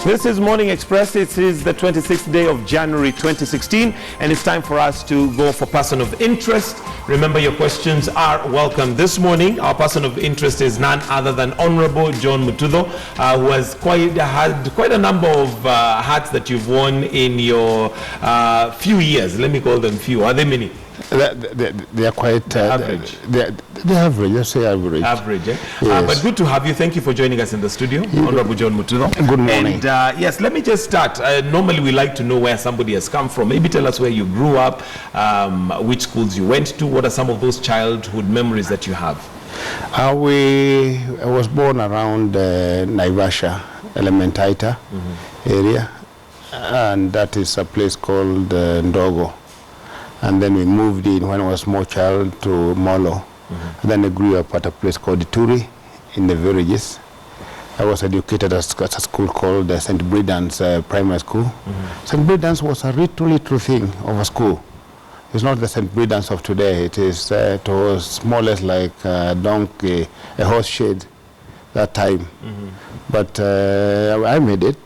This is Morning Express. It is the 26th day of January 2016, and it's time for us to go for person of interest. Remember, your questions are welcome. This morning, our person of interest is none other than Honorable John Mututho, who has had quite a number of hats that you've worn in your few years. Let me call them few. Are they many? They are quite average. They're average. Let's say average. Average, eh? Yes. But good to have you. Thank you for joining us in the studio, Honorable John Mututho. Good morning. And yes, let me just start. Normally, we like to know where somebody has come from. Maybe tell us where you grew up, which schools you went to. What are some of those childhood memories that you have? I was born around Naivasha, Elementaita area, and that is a place called Ndogo. And then we moved in when I was a small child to Molo. And then I grew up at a place called Ituri in the villages. I was educated at a school called St. Brendan's Primary School. St. Brendan's was a little thing of a school. It's not the St. Brendan's of today. It was more or less like a donkey, a horse shed that time. But I made it.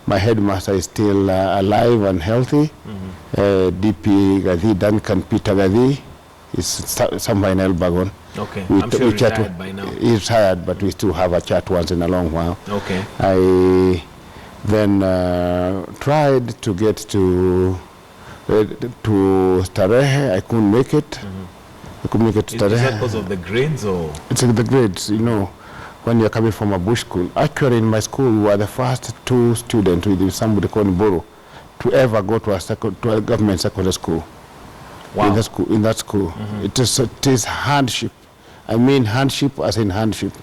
My headmaster is still alive and healthy. DP Gadhi, Duncan Peter Gadhi, is somewhere in Elbagon. Okay, I'm sure he's retired by now. He's retired, but we still have a chat once in a long while. Okay. I then tried to get to Starehe. I couldn't make it. I couldn't make it to Starehe. Is that because of the grades or? It's the grades, you know. When you're coming from a bush school. Actually, in my school, we were the first two students with somebody called Boro to ever go to a government secondary school. Wow. In that school. It is hardship. I mean hardship as in hardship.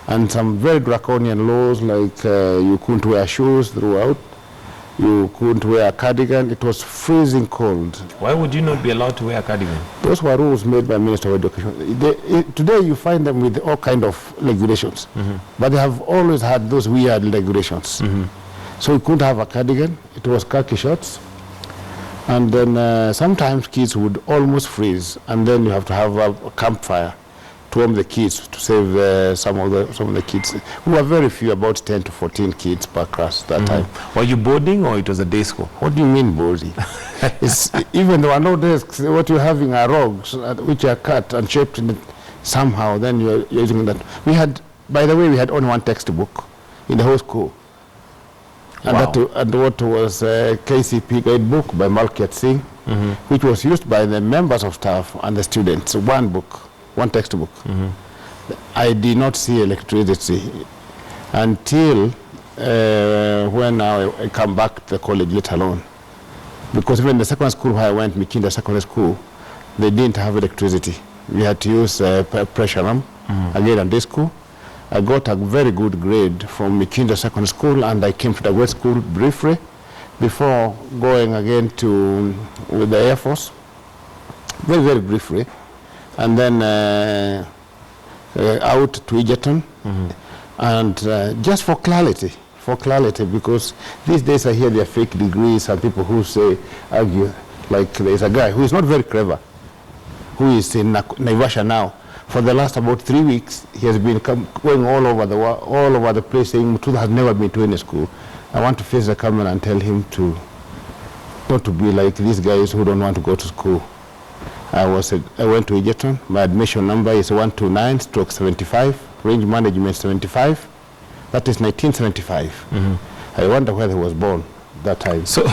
And some very draconian laws, like you couldn't wear shoes throughout. You couldn't wear a cardigan. It was freezing cold. Why would you not be allowed to wear a cardigan? Those were rules made by Minister of Education. Today you find them with all kind of regulations, but they have always had those weird regulations. So you couldn't have a cardigan. It was khaki shorts, and then sometimes kids would almost freeze, and then you have to have a campfire to warm the kids to save some of the kids. We were very few, about 10 to 14 kids per class that time. Were you boarding or it was a day school? What do you mean boarding? Even though there are no desks, what you're having are rugs which are cut and shaped in it somehow, then you're using that. We had, by the way, we had only one textbook in the whole school. And, and what was a KCP guide book by Malkiat Singh, which was used by the members of staff and the students. One book. One textbook. I did not see electricity until when I come back to the college, let alone. Because even the second school where I went, Mikinda Secondary School, they didn't have electricity. We had to use pressure lamp, again at this school. I got a very good grade from Mikinda Secondary School, and I came to the West School briefly before going again with the Air Force, very, very briefly. And then out to Egerton, and just for clarity, because these days I hear there are fake degrees and people who argue, like there's a guy who is not very clever, who is in Naivasha now. For the last about 3 weeks, he has been going all over the place saying Mututho has never been to any school. I want to face the camera and tell him not to be like these guys who don't want to go to school. I went to Egerton. My admission number is 129/75, range management 75. That is 1975. I wonder where he was born that time. So,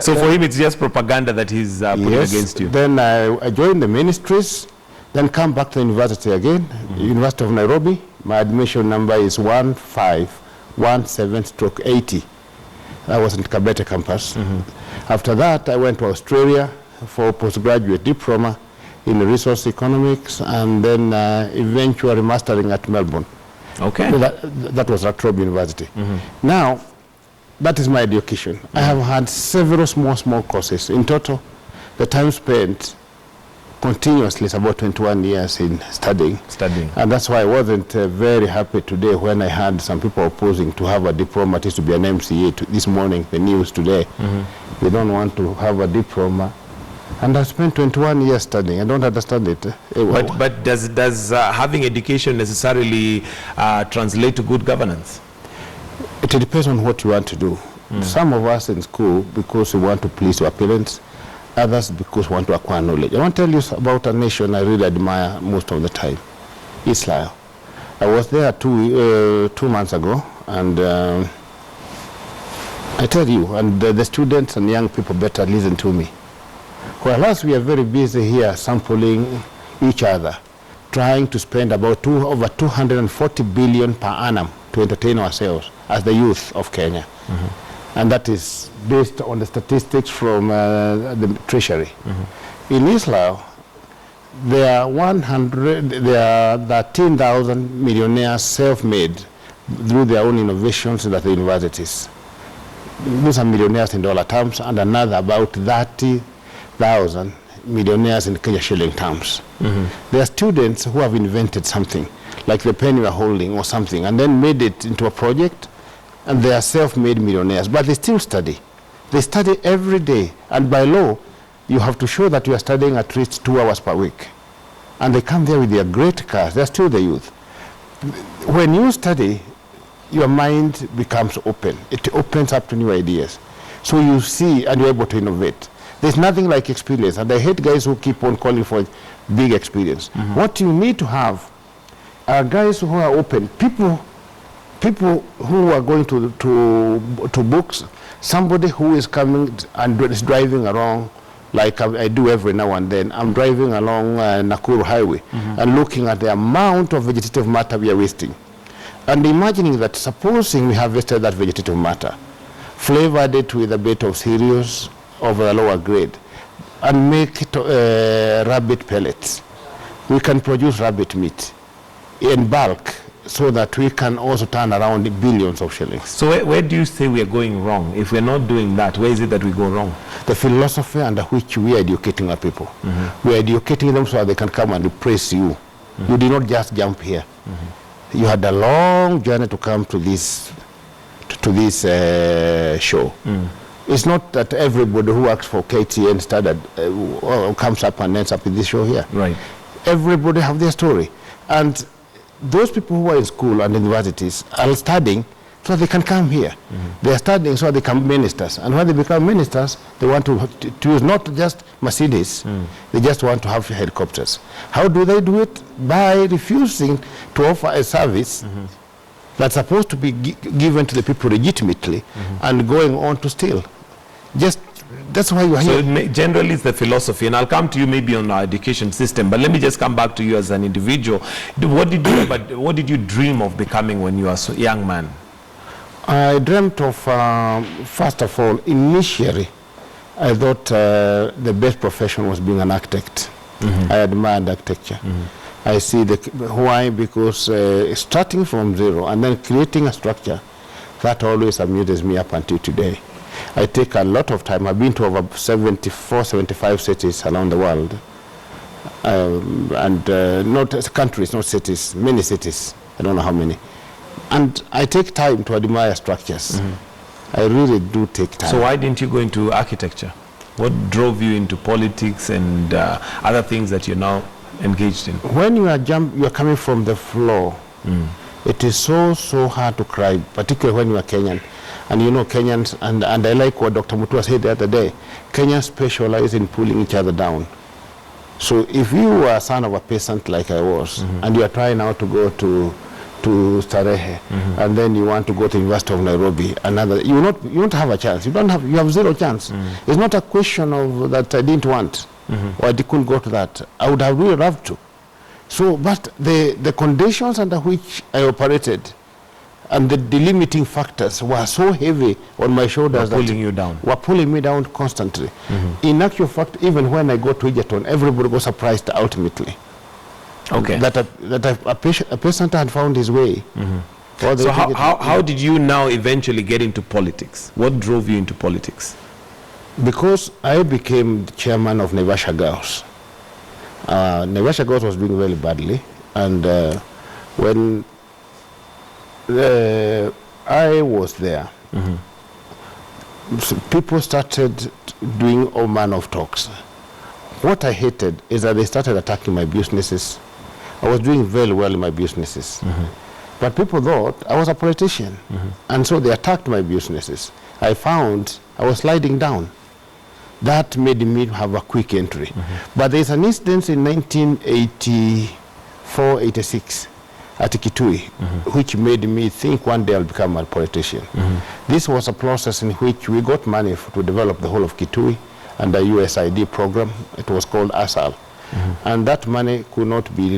so for him, it's just propaganda that he's putting against you. Then I joined the ministries, then come back to the university again, University of Nairobi. My admission number is 1517/80. I was in Kabete campus. After that, I went to Australia for postgraduate diploma in resource economics, and then eventually mastering at Melbourne. Okay. That was at Robb University. Now, that is my education. I have had several small courses. In total, the time spent continuously is about 21 years in studying. And that's why I wasn't very happy today when I had some people opposing to have a diploma, at least to be an MCA this morning, the news today. They don't want to have a diploma. And I spent 21 years studying. I don't understand it. But does having education necessarily translate to good governance? It depends on what you want to do. Some of us in school, because we want to please our parents, others because we want to acquire knowledge. I want to tell you about a nation I really admire most of the time, Israel. I was there 2 months ago, and I tell you, and the students and young people better listen to me. Whereas we are very busy here sampling each other, trying to spend about over 240 billion per annum to entertain ourselves as the youth of Kenya. And that is based on the statistics from the Treasury. In Israel, there are 13,000 millionaires self-made through their own innovations at the universities. Those are millionaires in dollar terms, and another about 30,000 millionaires in Kenya shilling terms. There are students who have invented something, like the pen you are holding or something, and then made it into a project, and they are self-made millionaires, but they still study. They study every day, and by law, you have to show that you are studying at least 2 hours per week. And they come there with their great cars. They're still the youth. When you study, your mind becomes open. It opens up to new ideas. So you see, and you're able to innovate. There's nothing like experience, and I hate guys who keep on calling for big experience. What you need to have are guys who are open, people who are going to books, somebody who is coming and is driving along, like I do every now and then. I'm driving along Nakuru Highway and looking at the amount of vegetative matter we are wasting. And imagining that, supposing we harvested that vegetative matter, flavored it with a bit of cereals of a lower grade, and make it rabbit pellets, we can produce rabbit meat in bulk, so that we can also turn around billions of shillings. So where do you say we are going wrong? If we're not doing that, where is it that we go wrong? The philosophy under which we are educating our people. We are educating them so that they can come and praise you. You did not just jump here. You had a long journey to come to this show. It's not that everybody who works for KTN comes up and ends up in this show here. Right. Everybody have their story. And those people who are in school and universities are studying so they can come here. They are studying so they become ministers. And when they become ministers, they want to use not just Mercedes, they just want to have helicopters. How do they do it? By refusing to offer a service that's supposed to be given to the people legitimately and going on to steal. That's why you are here. So generally it's the philosophy, and I'll come to you maybe on our education system, but let me just come back to you as an individual. What did you dream of becoming when you were a young man? I dreamt of, first of all, initially, I thought the best profession was being an architect. I admired architecture. I see why, because starting from zero and then creating a structure, that always amuses me up until today. I take a lot of time. I've been to over 74, 75 cities around the world. Not countries, not cities, many cities. I don't know how many. And I take time to admire structures. I really do take time. So why didn't you go into architecture? What drove you into politics and other things that you're now engaged in? When you are coming from the floor, it is so hard to cry, particularly when you are Kenyan. And you know Kenyans, and I like what Dr. Mututho said the other day, Kenyans specialize in pulling each other down. So if you are a son of a peasant like I was, and you are trying now to go to Starehe, and then you want to go to University of Nairobi, you don't have a chance. You have zero chance. It's not a question of that I didn't want, or I couldn't go to that. I would have really loved to. So, but the conditions under which I operated, and the delimiting factors were so heavy on my shoulders were pulling me down constantly. In actual fact, even when I go to Egerton, everybody was surprised ultimately. Okay. That a peasant had found his way. So how did you now eventually get into politics? What drove you into politics? Because I became the chairman of Naivasha Girls. Naivasha Girls was doing very badly, and when I was there, so people started doing all manner of talks. What I hated is that they started attacking my businesses. I was doing very well in my businesses. But people thought I was a politician. And so they attacked my businesses. I found I was sliding down. That made me have a quick entry. But there's an incident in 1984-86 at Kitui, which made me think one day I'll become a politician. This was a process in which we got money to develop the whole of Kitui and a USAID program. It was called ASAL. And that money could not be